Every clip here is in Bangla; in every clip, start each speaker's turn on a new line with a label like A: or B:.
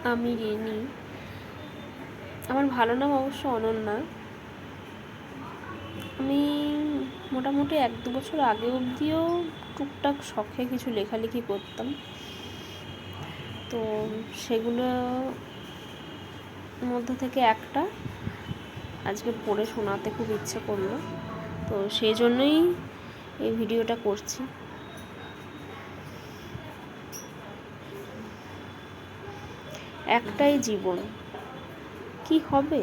A: আমি রিনি। আমার ভালো নাম অবশ্য অনন্যা। আমি মোটামুটি 1-2 বছর আগে অবধিও টুকটাক শখে কিছু লেখালেখি করতাম, তো সেগুলো মধ্যে থেকে একটা আজকে পড়ে শোনাতে খুব ইচ্ছে করলো, তো সেই জন্যই এই ভিডিওটা করছি। একটাই জীবন, কি হবে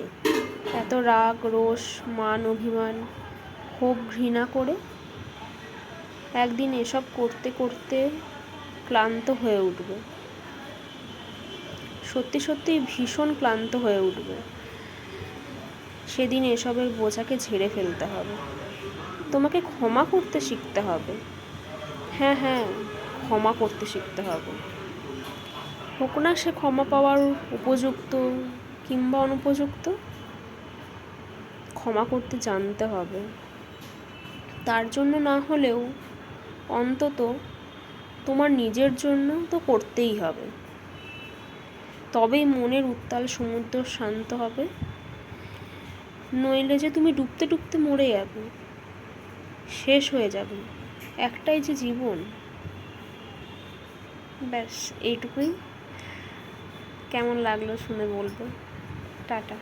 A: এত রাগ রোষ মান অভিমান ক্ষোভ ঘৃণা করে? একদিন এসব করতে করতে ক্লান্ত হয়ে উঠবে, সত্যি সত্যি ভীষণ ক্লান্ত হয়ে উঠবে। সেদিন এসবের বোঝাকে ঝেড়ে ফেলতে হবে, তোমাকে ক্ষমা করতে শিখতে হবে। হ্যাঁ হ্যাঁ, ক্ষমা করতে শিখতে হবে। হোক না সে ক্ষমা পাওয়ার উপযুক্ত কিংবা অনুপযুক্ত, ক্ষমা করতে জানতে হবে। তার জন্য না হলেও অন্তত তোমার নিজের জন্য তো করতেই হবে, তবেই মনের উত্তাল সমুদ্র শান্ত হবে। নইলে যে তুমি ডুবতে ডুবতে মরে যাবে, শেষ হয়ে যাবে। একটাই যে জীবন, ব্যাস এইটুকুই। কেমন লাগলো শুনে বলবে। টাটা।